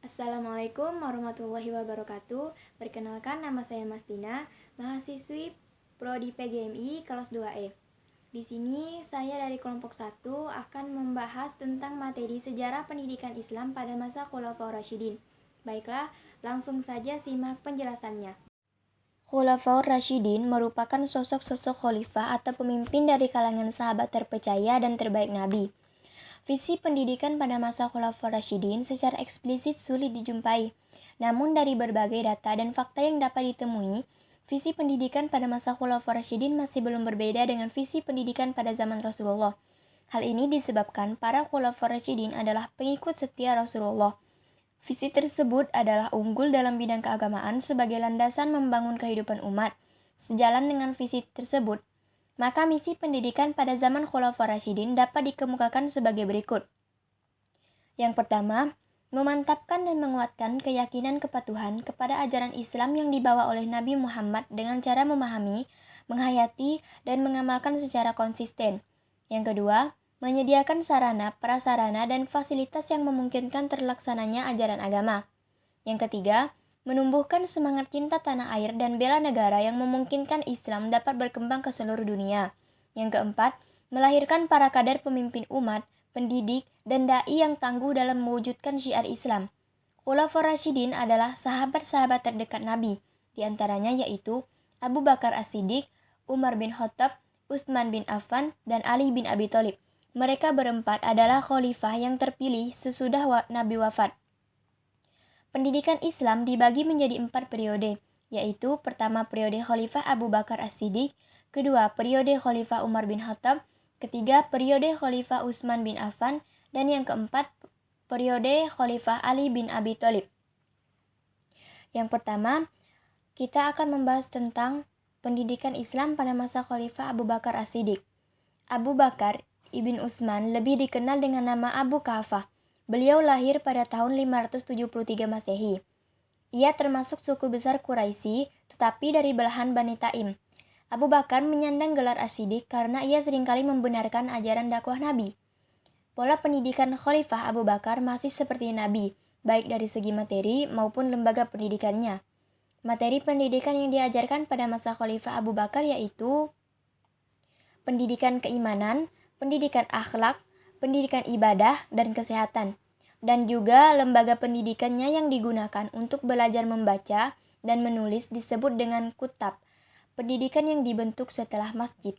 Assalamualaikum warahmatullahi wabarakatuh. Perkenalkan, nama saya Mas Dina, mahasiswi Prodi PGMI kelas 2E. Di sini saya dari kelompok 1 akan membahas tentang materi sejarah pendidikan Islam pada masa Khulafaur Rasyidin. Baiklah, langsung saja simak penjelasannya. Khulafaur Rasyidin merupakan sosok-sosok khalifah atau pemimpin dari kalangan sahabat terpercaya dan terbaik Nabi. Visi pendidikan pada masa Khulafaur Rasyidin secara eksplisit sulit dijumpai. Namun dari berbagai data dan fakta yang dapat ditemui, visi pendidikan pada masa Khulafaur Rasyidin masih belum berbeda dengan visi pendidikan pada zaman Rasulullah. Hal ini disebabkan para Khulafaur Rasyidin adalah pengikut setia Rasulullah. Visi tersebut adalah unggul dalam bidang keagamaan sebagai landasan membangun kehidupan umat. Sejalan dengan visi tersebut, maka misi pendidikan pada zaman Khulafaur Rasyidin dapat dikemukakan sebagai berikut. Yang pertama, memantapkan dan menguatkan keyakinan kepatuhan kepada ajaran Islam yang dibawa oleh Nabi Muhammad dengan cara memahami, menghayati, dan mengamalkan secara konsisten. Yang kedua, menyediakan sarana, prasarana, dan fasilitas yang memungkinkan terlaksananya ajaran agama. Yang ketiga, menumbuhkan semangat cinta tanah air dan bela negara yang memungkinkan Islam dapat berkembang ke seluruh dunia. Yang keempat, melahirkan para kader pemimpin umat, pendidik, dan dai yang tangguh dalam mewujudkan syiar Islam. Khulafaur Rasyidin adalah sahabat-sahabat terdekat Nabi, di antaranya yaitu Abu Bakar As-Siddiq, Umar bin Khattab, Utsman bin Affan, dan Ali bin Abi Thalib. Mereka berempat adalah khalifah yang terpilih sesudah Nabi wafat. Pendidikan Islam dibagi menjadi 4 periode, yaitu pertama periode Khalifah Abu Bakar As-Siddiq, kedua periode Khalifah Umar bin Khattab, ketiga periode Khalifah Utsman bin Affan, dan yang keempat periode Khalifah Ali bin Abi Thalib. Yang pertama, kita akan membahas tentang pendidikan Islam pada masa Khalifah Abu Bakar As-Siddiq. Abu Bakar ibn Utsman lebih dikenal dengan nama Abu Kahfah. Beliau lahir pada tahun 573 Masehi. Ia termasuk suku besar Quraisy, tetapi dari belahan Bani Taim. Abu Bakar menyandang gelar As-Siddiq karena ia seringkali membenarkan ajaran dakwah Nabi. Pola pendidikan Khalifah Abu Bakar masih seperti Nabi, baik dari segi materi maupun lembaga pendidikannya. Materi pendidikan yang diajarkan pada masa Khalifah Abu Bakar yaitu pendidikan keimanan, pendidikan akhlak, pendidikan ibadah, dan kesehatan. Dan juga lembaga pendidikannya yang digunakan untuk belajar membaca dan menulis disebut dengan kutab, pendidikan yang dibentuk setelah masjid.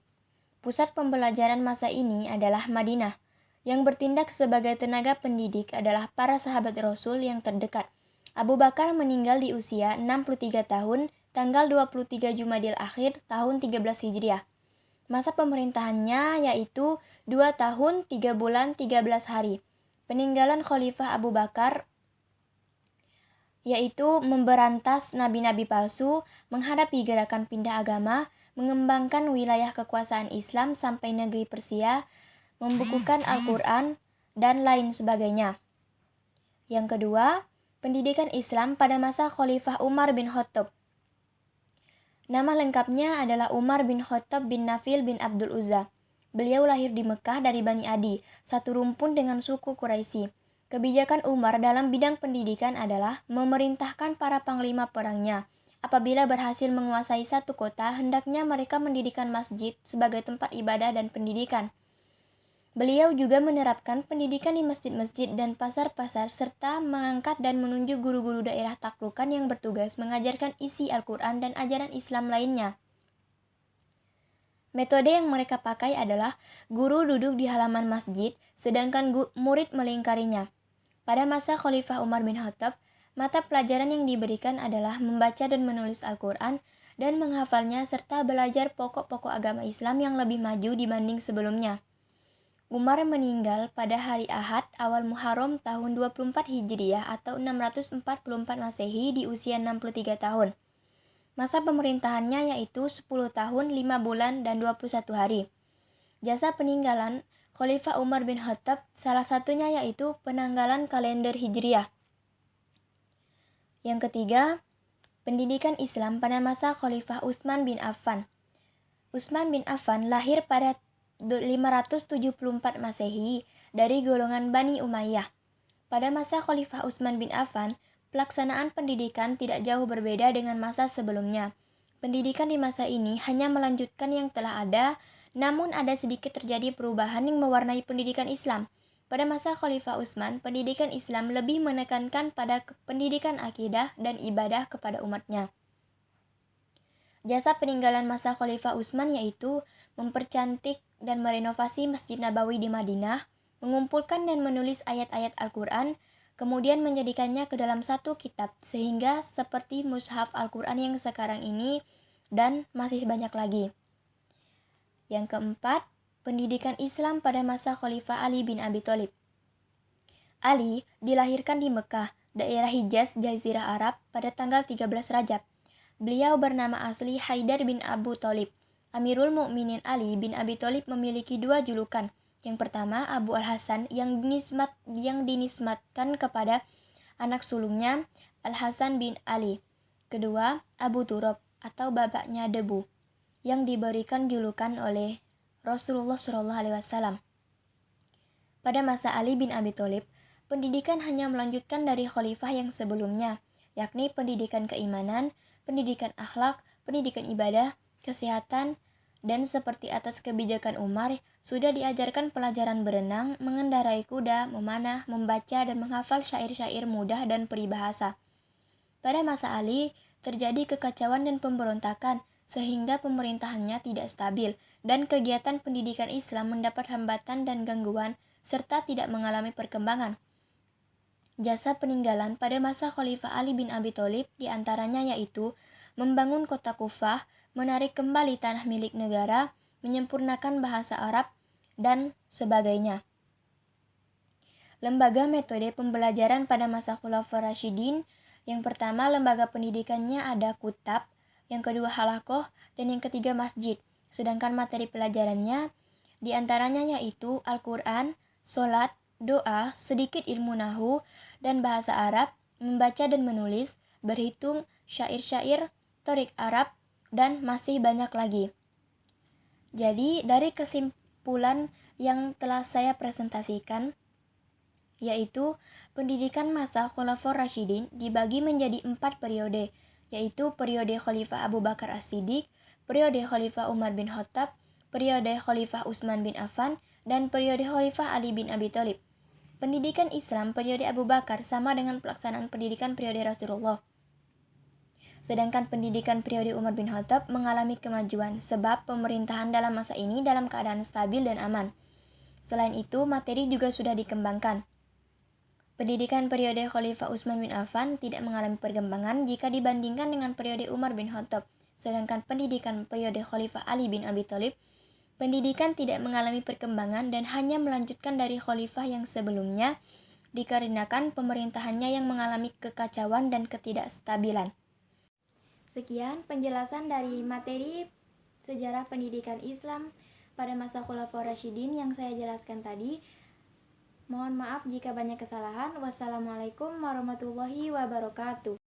Pusat pembelajaran masa ini adalah Madinah. Yang bertindak sebagai tenaga pendidik adalah para sahabat Rasul yang terdekat. Abu Bakar meninggal di usia 63 tahun, tanggal 23 Jumadil Akhir tahun 13 Hijriah. Masa pemerintahannya yaitu 2 tahun 3 bulan 13 hari. Peninggalan Khalifah Abu Bakar yaitu memberantas nabi-nabi palsu, menghadapi gerakan pindah agama, mengembangkan wilayah kekuasaan Islam sampai negeri Persia, membukukan Al-Quran, dan lain sebagainya. Yang kedua, pendidikan Islam pada masa Khalifah Umar bin Khattab. Nama lengkapnya adalah Umar bin Khattab bin Nafil bin Abdul Uzza. Beliau lahir di Mekah dari Bani Adi, satu rumpun dengan suku Quraisy. Kebijakan Umar dalam bidang pendidikan adalah memerintahkan para panglima perangnya. Apabila berhasil menguasai satu kota, hendaknya mereka mendirikan masjid sebagai tempat ibadah dan pendidikan. Beliau juga menerapkan pendidikan di masjid-masjid dan pasar-pasar serta mengangkat dan menunjuk guru-guru daerah taklukan yang bertugas mengajarkan isi Al-Quran dan ajaran Islam lainnya. Metode yang mereka pakai adalah guru duduk di halaman masjid, sedangkan murid melingkarinya. Pada masa Khalifah Umar bin Khattab, mata pelajaran yang diberikan adalah membaca dan menulis Al-Quran dan menghafalnya serta belajar pokok-pokok agama Islam yang lebih maju dibanding sebelumnya. Umar meninggal pada hari Ahad awal Muharram tahun 24 Hijriah atau 644 Masehi di usia 63 tahun. Masa pemerintahannya yaitu 10 tahun, 5 bulan, dan 21 hari. Jasa peninggalan Khalifah Umar bin Khattab salah satunya yaitu penanggalan kalender Hijriah. Yang ketiga, pendidikan Islam pada masa Khalifah Utsman bin Affan. Utsman bin Affan lahir pada 574 Masehi dari golongan Bani Umayyah. Pada masa Khalifah Utsman bin Affan, pelaksanaan pendidikan tidak jauh berbeda dengan masa sebelumnya. Pendidikan di masa ini hanya melanjutkan yang telah ada, namun ada sedikit terjadi perubahan yang mewarnai pendidikan Islam. Pada masa Khalifah Utsman, pendidikan Islam lebih menekankan pada pendidikan akidah dan ibadah kepada umatnya. Jasa peninggalan masa Khalifah Utsman yaitu mempercantik dan merenovasi Masjid Nabawi di Madinah, mengumpulkan dan menulis ayat-ayat Al-Quran, kemudian menjadikannya ke dalam satu kitab, sehingga seperti mushaf Al-Quran yang sekarang ini, dan masih banyak lagi. Yang keempat, pendidikan Islam pada masa Khalifah Ali bin Abi Thalib. Ali dilahirkan di Mekah, daerah Hijaz, Jazirah Arab, pada tanggal 13 Rajab. Beliau bernama asli Haidar bin Abu Thalib. Amirul Mukminin Ali bin Abi Thalib memiliki dua julukan. Yang pertama, Abu Al-Hasan yang dinisbatkan kepada anak sulungnya Al-Hasan bin Ali. Kedua, Abu Turab atau bapaknya debu yang diberikan julukan oleh Rasulullah SAW. Pada masa Ali bin Abi Thalib, pendidikan hanya melanjutkan dari khalifah yang sebelumnya, yakni pendidikan keimanan, pendidikan akhlak, pendidikan ibadah, kesehatan, dan seperti atas kebijakan Umar, sudah diajarkan pelajaran berenang, mengendarai kuda, memanah, membaca, dan menghafal syair-syair mudah dan peribahasa. Pada masa Ali, terjadi kekacauan dan pemberontakan, sehingga pemerintahannya tidak stabil, dan kegiatan pendidikan Islam mendapat hambatan dan gangguan, serta tidak mengalami perkembangan. Jasa peninggalan pada masa Khalifah Ali bin Abi Thalib diantaranya yaitu membangun kota Kufah, menarik kembali tanah milik negara, menyempurnakan bahasa Arab, dan sebagainya. Lembaga metode pembelajaran pada masa Khulafaur Rasyidin, yang pertama lembaga pendidikannya ada kutab, yang kedua halakoh, dan yang ketiga masjid. Sedangkan materi pelajarannya diantaranya yaitu Al-Quran, sholat, doa, sedikit ilmu nahu dan bahasa Arab, membaca dan menulis, berhitung, syair-syair, torik Arab, dan masih banyak lagi. Jadi dari kesimpulan yang telah saya presentasikan, yaitu pendidikan masa Khulafaur Rasyidin dibagi menjadi 4 periode, yaitu periode Khalifah Abu Bakar As-Siddiq, periode Khalifah Umar bin Khattab, periode Khalifah Utsman bin Affan, dan periode Khalifah Ali bin Abi Thalib. Pendidikan Islam periode Abu Bakar sama dengan pelaksanaan pendidikan periode Rasulullah. Sedangkan pendidikan periode Umar bin Khattab mengalami kemajuan sebab pemerintahan dalam masa ini dalam keadaan stabil dan aman. Selain itu, materi juga sudah dikembangkan. Pendidikan periode Khalifah Utsman bin Affan tidak mengalami perkembangan jika dibandingkan dengan periode Umar bin Khattab. Sedangkan pendidikan periode Khalifah Ali bin Abi Thalib, pendidikan tidak mengalami perkembangan dan hanya melanjutkan dari khalifah yang sebelumnya dikarenakan pemerintahannya yang mengalami kekacauan dan ketidakstabilan. Sekian penjelasan dari materi sejarah pendidikan Islam pada masa Khulafaur Rasyidin yang saya jelaskan tadi. Mohon maaf jika banyak kesalahan. Wassalamualaikum warahmatullahi wabarakatuh.